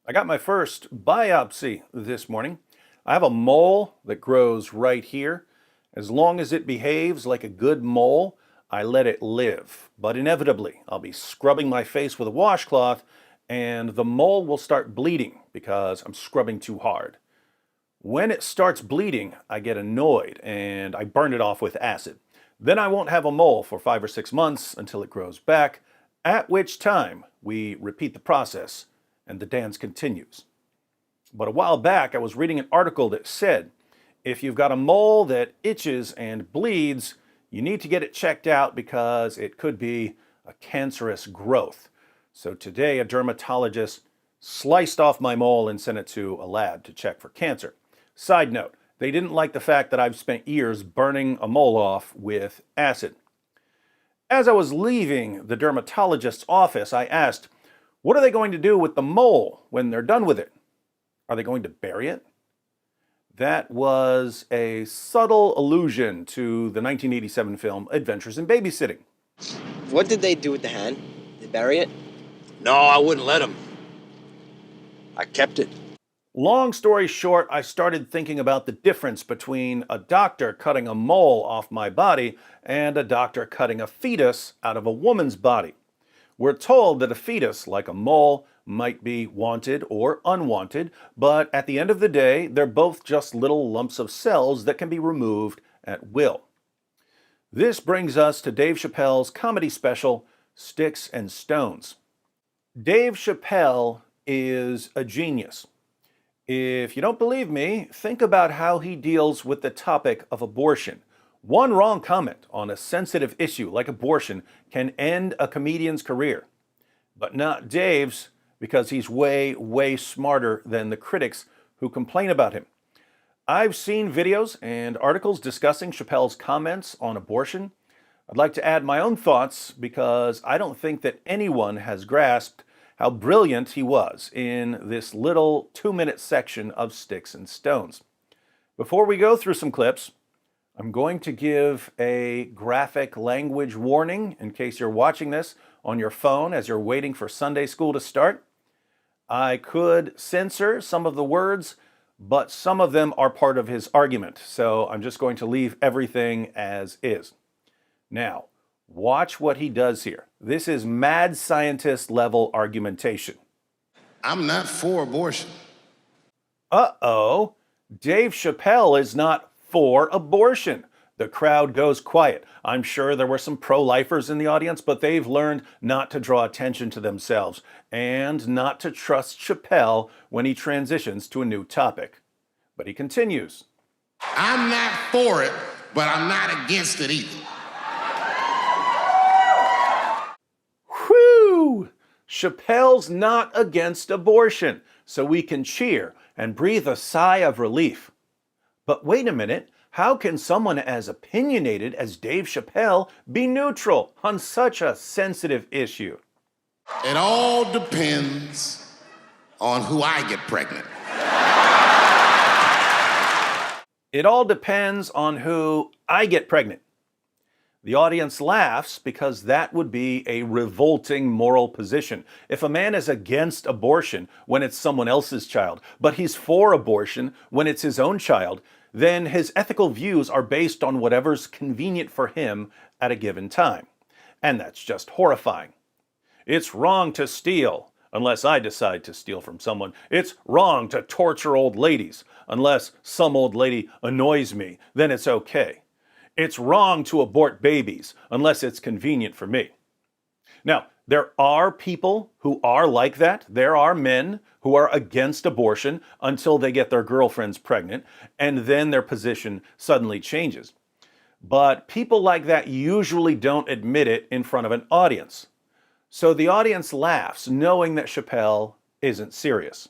I got my first biopsy this morning. I have a mole that grows right here. As long as it behaves like a good mole, I let it live. But inevitably, I'll be scrubbing my face with a washcloth and the mole will start bleeding because I'm scrubbing too hard. When it starts bleeding, I get annoyed and I burn it off with acid. Then I won't have a mole for 5 or 6 months until it grows back, at which time we repeat the process and the dance continues. But a while back, I was reading an article that said if you've got a mole that itches and bleeds, you need to get it checked out because it could be a cancerous growth. So today, a dermatologist sliced off my mole and sent it to a lab to check for cancer. Side note, they didn't like the fact that I've spent years burning a mole off with acid. As I was leaving the dermatologist's office, I asked, what are they going to do with the mole when they're done with it? Are they going to bury it? That was a subtle allusion to the 1987 film Adventures in Babysitting. What did they do with the hand? They bury it? No, I wouldn't let them. I kept it. Long story short, I started thinking about the difference between a doctor cutting a mole off my body and a doctor cutting a fetus out of a woman's body. We're told that a fetus, like a mole, might be wanted or unwanted, but at the end of the day, they're both just little lumps of cells that can be removed at will. This brings us to Dave Chappelle's comedy special, Sticks and Stones. Dave Chappelle is a genius. If you don't believe me, think about how he deals with the topic of abortion. One wrong comment on a sensitive issue like abortion can end a comedian's career. But not Dave's, because he's way, way smarter than the critics who complain about him. I've seen videos and articles discussing Chappelle's comments on abortion. I'd like to add my own thoughts because I don't think that anyone has grasped how brilliant he was in this little 2-minute section of Sticks and Stones. Before we go through some clips, I'm going to give a graphic language warning in case you're watching this on your phone as you're waiting for Sunday school to start. I could censor some of the words, but some of them are part of his argument, so I'm just going to leave everything as is. Now, watch what he does here. This is mad scientist level argumentation. I'm not for abortion. Uh-oh, Dave Chappelle is not for abortion. The crowd goes quiet. I'm sure there were some pro-lifers in the audience, but they've learned not to draw attention to themselves and not to trust Chappelle when he transitions to a new topic. But he continues. I'm not for it, but I'm not against it either. Whew! Chappelle's not against abortion, so we can cheer and breathe a sigh of relief. But wait a minute, how can someone as opinionated as Dave Chappelle be neutral on such a sensitive issue? It all depends on who I get pregnant. It all depends on who I get pregnant. The audience laughs because that would be a revolting moral position. If a man is against abortion when it's someone else's child, but he's for abortion when it's his own child, then his ethical views are based on whatever's convenient for him at a given time. And that's just horrifying. It's wrong to steal, unless I decide to steal from someone. It's wrong to torture old ladies, unless some old lady annoys me, then it's okay. It's wrong to abort babies, unless it's convenient for me. Now, there are people who are like that. There are men who are against abortion until they get their girlfriends pregnant, and then their position suddenly changes. But people like that usually don't admit it in front of an audience. So the audience laughs, knowing that Chappelle isn't serious.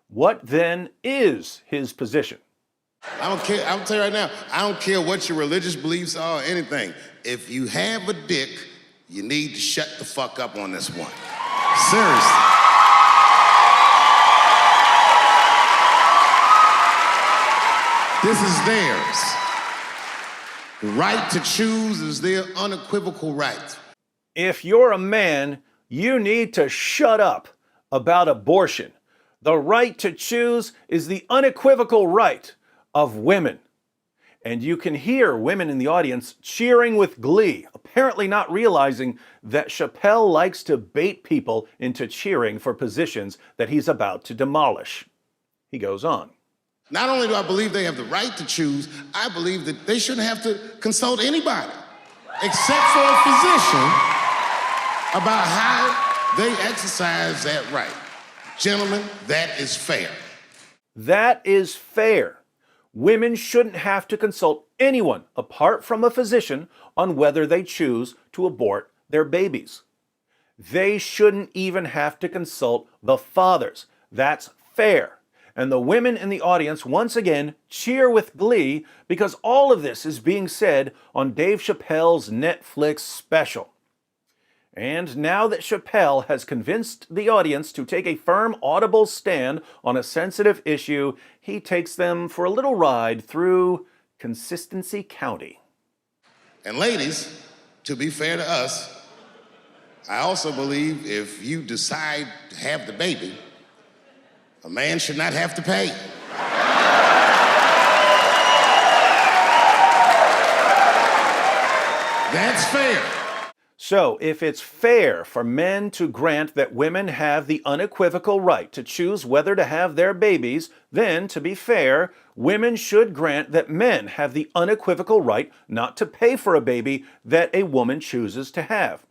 What then is his position? I don't care. I'll tell you right now, I don't care what your religious beliefs are or anything. If you have a dick, you need to shut the fuck up on this one. Seriously. This is theirs. The right to choose is their unequivocal right. If you're a man, you need to shut up about abortion. The right to choose is the unequivocal right of women. And you can hear women in the audience cheering with glee, apparently not realizing that Chappelle likes to bait people into cheering for positions that he's about to demolish. He goes on. Not only do I believe they have the right to choose, I believe that they shouldn't have to consult anybody except for a physician about how they exercise that right. Gentlemen, that is fair. That is fair. Women shouldn't have to consult anyone apart from a physician on whether they choose to abort their babies. They shouldn't even have to consult the fathers. That's fair. And the women in the audience once again cheer with glee because all of this is being said on Dave Chappelle's Netflix special. And now that Chappelle has convinced the audience to take a firm, audible stand on a sensitive issue, he takes them for a little ride through Consistency County. And ladies, to be fair to us, I also believe if you decide to have the baby, a man should not have to pay. That's fair. So, if it's fair for men to grant that women have the unequivocal right to choose whether to have their babies, then, to be fair, women should grant that men have the unequivocal right not to pay for a baby that a woman chooses to have.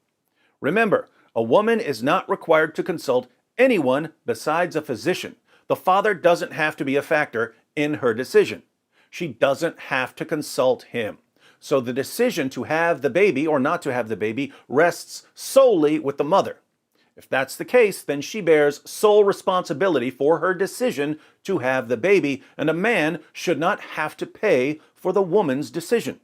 Remember, a woman is not required to consult anyone besides a physician. The father doesn't have to be a factor in her decision. She doesn't have to consult him. So the decision to have the baby or not to have the baby rests solely with the mother. If that's the case, then she bears sole responsibility for her decision to have the baby, and a man should not have to pay for the woman's decision.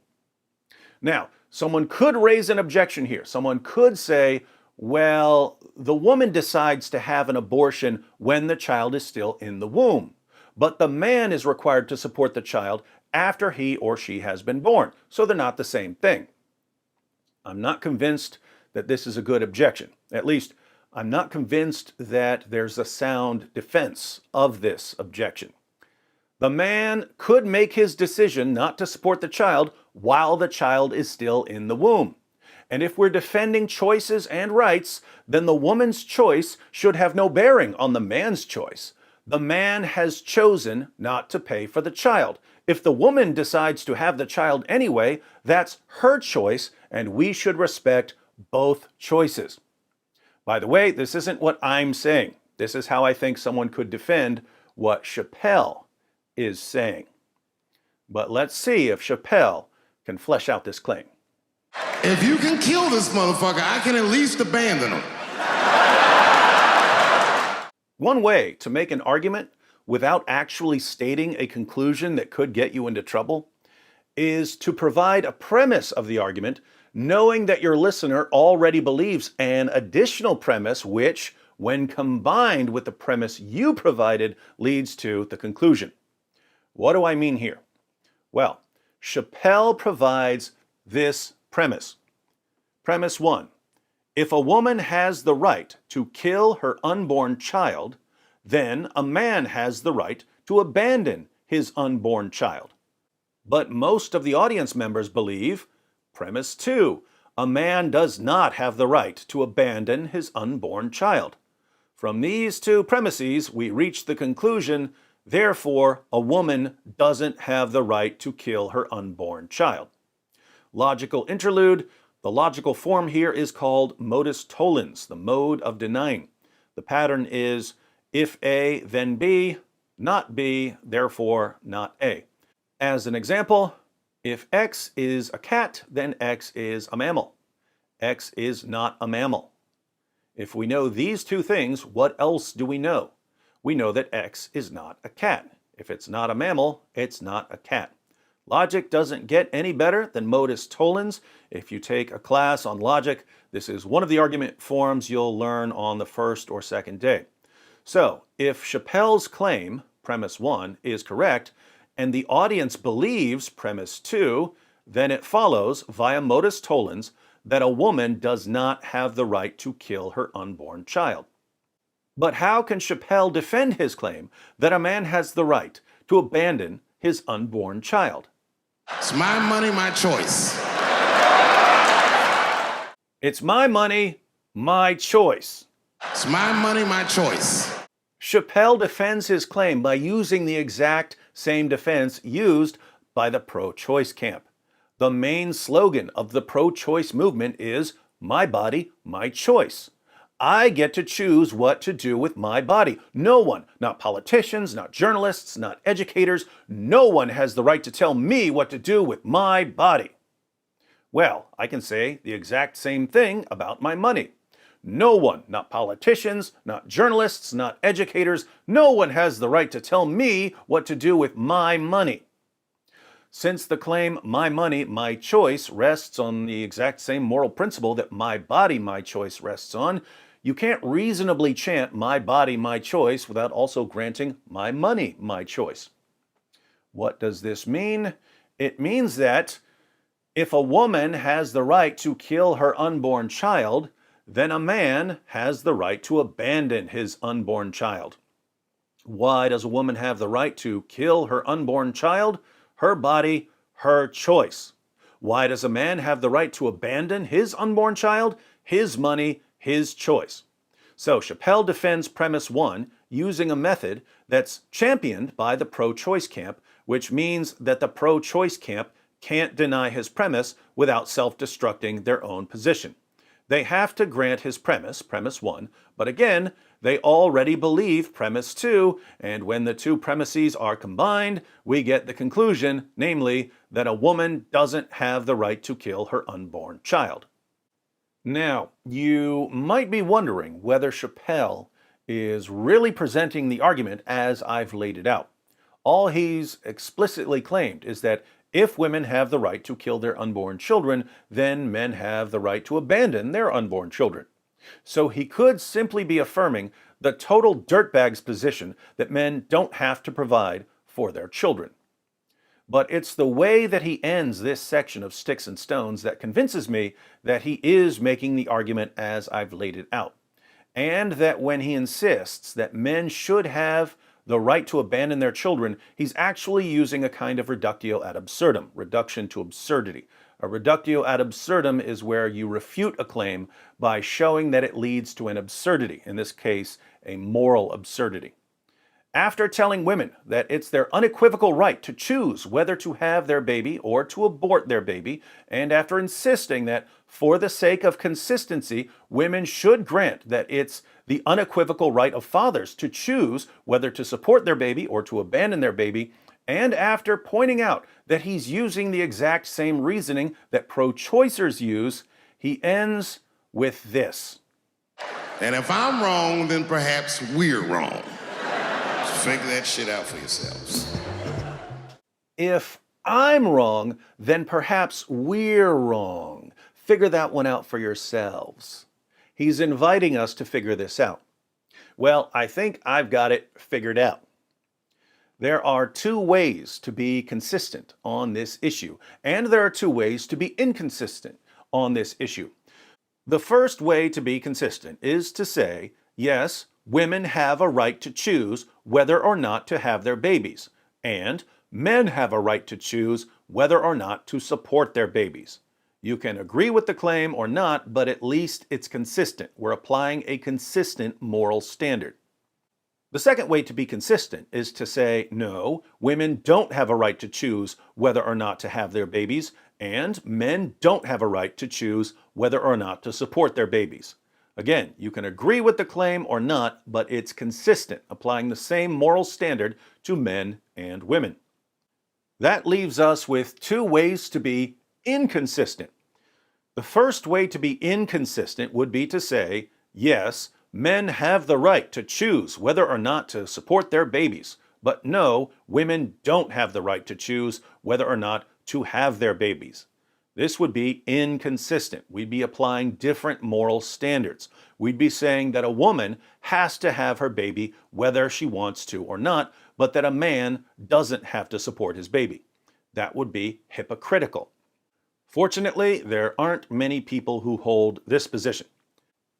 Now, someone could raise an objection here. Someone could say, well, the woman decides to have an abortion when the child is still in the womb, but the man is required to support the child after he or she has been born. So they're not the same thing. I'm not convinced that this is a good objection. At least, I'm not convinced that there's a sound defense of this objection. The man could make his decision not to support the child while the child is still in the womb. And if we're defending choices and rights, then the woman's choice should have no bearing on the man's choice. The man has chosen not to pay for the child. If the woman decides to have the child anyway, that's her choice, and we should respect both choices. By the way, this isn't what I'm saying. This is how I think someone could defend what Chappelle is saying. But let's see if Chappelle can flesh out this claim. If you can kill this motherfucker, I can at least abandon him. One way to make an argument without actually stating a conclusion that could get you into trouble is to provide a premise of the argument, knowing that your listener already believes an additional premise which, when combined with the premise you provided, leads to the conclusion. What do I mean here? Well, Chappelle provides this premise. Premise 1. If a woman has the right to kill her unborn child, then a man has the right to abandon his unborn child. But most of the audience members believe, premise 2, a man does not have the right to abandon his unborn child. From these two premises, we reach the conclusion, therefore, a woman doesn't have the right to kill her unborn child. Logical interlude. The logical form here is called modus tollens, the mode of denying. The pattern is if A, then B, not B, therefore not A. As an example, if X is a cat, then X is a mammal. X is not a mammal. If we know these two things, what else do we know? We know that X is not a cat. If it's not a mammal, it's not a cat. Logic doesn't get any better than modus tollens. If you take a class on logic, this is one of the argument forms you'll learn on the first or second day. So, if Chappelle's claim, premise 1, is correct, and the audience believes premise 2, then it follows, via modus tollens, that a woman does not have the right to kill her unborn child. But how can Chappelle defend his claim that a man has the right to abandon his unborn child? It's my money, my choice. It's my money, my choice. It's my money, my choice. Chappelle defends his claim by using the exact same defense used by the pro-choice camp. The main slogan of the pro-choice movement is, "My body, my choice." I get to choose what to do with my body. No one, not politicians, not journalists, not educators, no one has the right to tell me what to do with my body. Well, I can say the exact same thing about my money. No one, not politicians, not journalists, not educators, no one has the right to tell me what to do with my money. Since the claim, "my money, my choice," rests on the exact same moral principle that "my body, my choice" rests on, you can't reasonably chant "my body, my choice" without also granting "my money, my choice." What does this mean? It means that if a woman has the right to kill her unborn child, then a man has the right to abandon his unborn child. Why does a woman have the right to kill her unborn child? Her body, her choice. Why does a man have the right to abandon his unborn child? His money, his choice. So Chappelle defends premise one using a method that's championed by the pro-choice camp, which means that the pro-choice camp can't deny his premise without self-destructing their own position. They have to grant his premise, premise one, but again, they already believe premise two, and when the two premises are combined, we get the conclusion, namely, that a woman doesn't have the right to kill her unborn child. Now, you might be wondering whether Chappelle is really presenting the argument as I've laid it out. All he's explicitly claimed is that if women have the right to kill their unborn children, then men have the right to abandon their unborn children. So he could simply be affirming the total dirtbag's position that men don't have to provide for their children. But it's the way that he ends this section of Sticks and Stones that convinces me that he is making the argument as I've laid it out. And that when he insists that men should have the right to abandon their children, he's actually using a kind of reductio ad absurdum, reduction to absurdity. A reductio ad absurdum is where you refute a claim by showing that it leads to an absurdity, in this case, a moral absurdity. After telling women that it's their unequivocal right to choose whether to have their baby or to abort their baby, and after insisting that for the sake of consistency, women should grant that it's the unequivocal right of fathers to choose whether to support their baby or to abandon their baby, and after pointing out that he's using the exact same reasoning that pro-choicers use, he ends with this. And if I'm wrong, then perhaps we're wrong. Figure that shit out for yourselves. If I'm wrong, then perhaps we're wrong. Figure that one out for yourselves. He's inviting us to figure this out. Well, I think I've got it figured out. There are two ways to be consistent on this issue, and there are two ways to be inconsistent on this issue. The first way to be consistent is to say, yes, women have a right to choose whether or not to have their babies, and men have a right to choose whether or not to support their babies. You can agree with the claim or not, but at least it's consistent. We're applying a consistent moral standard. The second way to be consistent is to say, no, women don't have a right to choose whether or not to have their babies, and men don't have a right to choose whether or not to support their babies. Again, you can agree with the claim or not, but it's consistent, applying the same moral standard to men and women. That leaves us with two ways to be inconsistent. The first way to be inconsistent would be to say, yes, men have the right to choose whether or not to support their babies, but no, women don't have the right to choose whether or not to have their babies. This would be inconsistent. We'd be applying different moral standards. We'd be saying that a woman has to have her baby whether she wants to or not, but that a man doesn't have to support his baby. That would be hypocritical. Fortunately, there aren't many people who hold this position.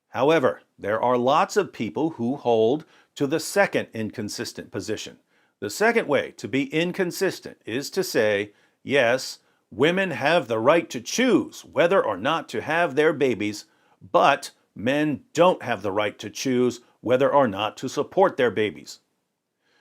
However, There are lots of people who hold to the second inconsistent position. The second way to be inconsistent is to say, yes, women have the right to choose whether or not to have their babies, but men don't have the right to choose whether or not to support their babies.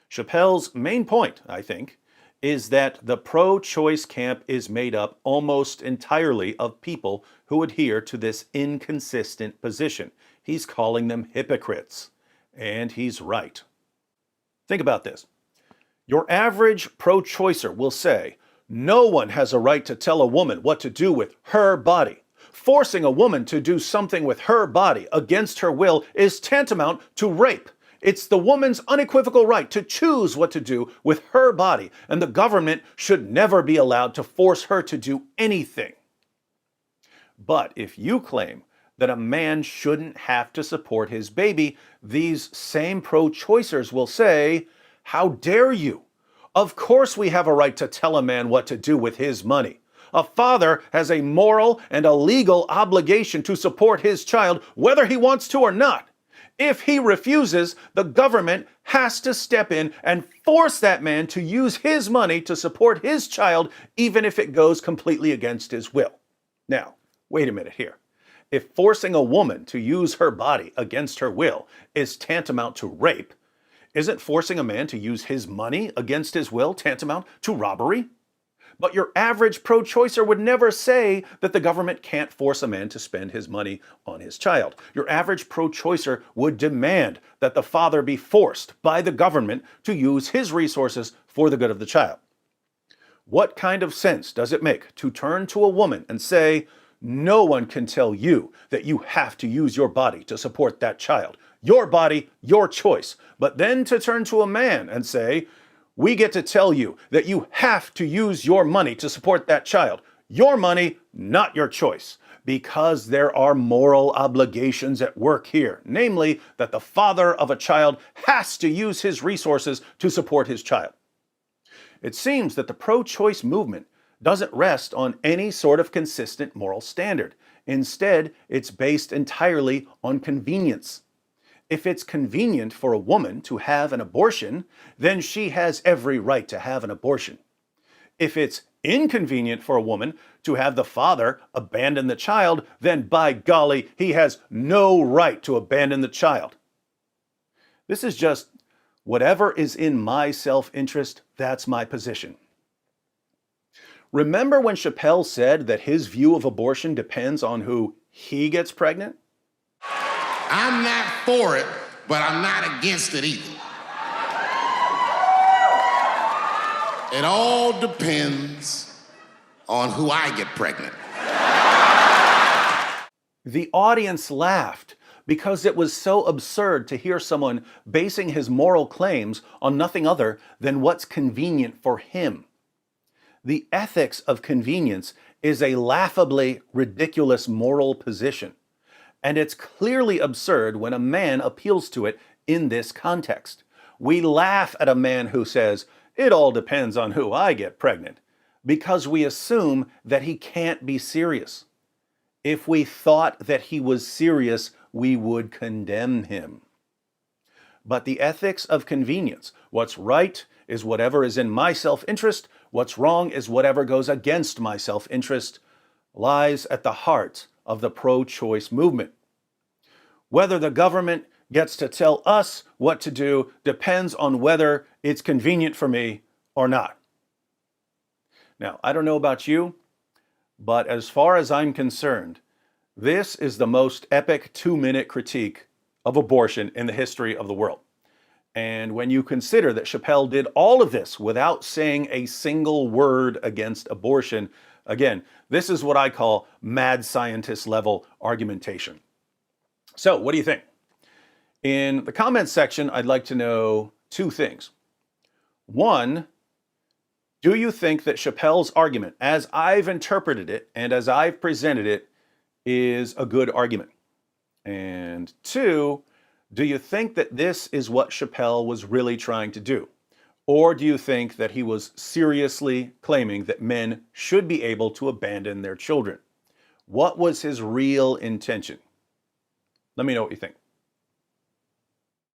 Chappelle's main point, I think, is that the pro-choice camp is made up almost entirely of people who adhere to this inconsistent position. He's calling them hypocrites, and he's right. Think about this. Your average pro-choicer will say, no one has a right to tell a woman what to do with her body. Forcing a woman to do something with her body against her will is tantamount to rape. It's the woman's unequivocal right to choose what to do with her body, and the government should never be allowed to force her to do anything. But if you claim that a man shouldn't have to support his baby, these same pro-choicers will say, how dare you? Of course we have a right to tell a man what to do with his money. A father has a moral and a legal obligation to support his child whether he wants to or not. If he refuses, the government has to step in and force that man to use his money to support his child, even if it goes completely against his will. Now, wait a minute here. If forcing a woman to use her body against her will is tantamount to rape, isn't forcing a man to use his money against his will tantamount to robbery? But your average pro-choicer would never say that the government can't force a man to spend his money on his child. Your average pro-choicer would demand that the father be forced by the government to use his resources for the good of the child. What kind of sense does it make to turn to a woman and say, no one can tell you that you have to use your body to support that child? Your body, your choice. But then to turn to a man and say, we get to tell you that you have to use your money to support that child. Your money, not your choice. Because there are moral obligations at work here. Namely, that the father of a child has to use his resources to support his child. It seems that the pro-choice movement doesn't rest on any sort of consistent moral standard. Instead, it's based entirely on convenience. If it's convenient for a woman to have an abortion, then she has every right to have an abortion. If it's inconvenient for a woman to have the father abandon the child, then by golly, he has no right to abandon the child. This is just whatever is in my self-interest, that's my position. Remember when Chappelle said that his view of abortion depends on who he gets pregnant? I'm not for it, but I'm not against it either. It all depends on who I get pregnant. The audience laughed because it was so absurd to hear someone basing his moral claims on nothing other than what's convenient for him. The ethics of convenience is a laughably ridiculous moral position. And it's clearly absurd when a man appeals to it in this context. We laugh at a man who says, it all depends on who I get pregnant, because we assume that he can't be serious. If we thought that he was serious, we would condemn him. But the ethics of convenience, what's right is whatever is in my self-interest, what's wrong is whatever goes against my self-interest, lies at the heart of the pro-choice movement. Whether the government gets to tell us what to do depends on whether it's convenient for me or not. Now, I don't know about you, but as far as I'm concerned, this is the most epic 2-minute critique of abortion in the history of the world. And when you consider that Chappelle did all of this without saying a single word against abortion, again, this is what I call mad scientist level argumentation. So, what do you think? In the comments section, I'd like to know 2 things. 1, do you think that Chappelle's argument, as I've interpreted it and as I've presented it, is a good argument? And 2, do you think that this is what Chappelle was really trying to do? Or do you think that he was seriously claiming that men should be able to abandon their children? What was his real intention? Let me know what you think.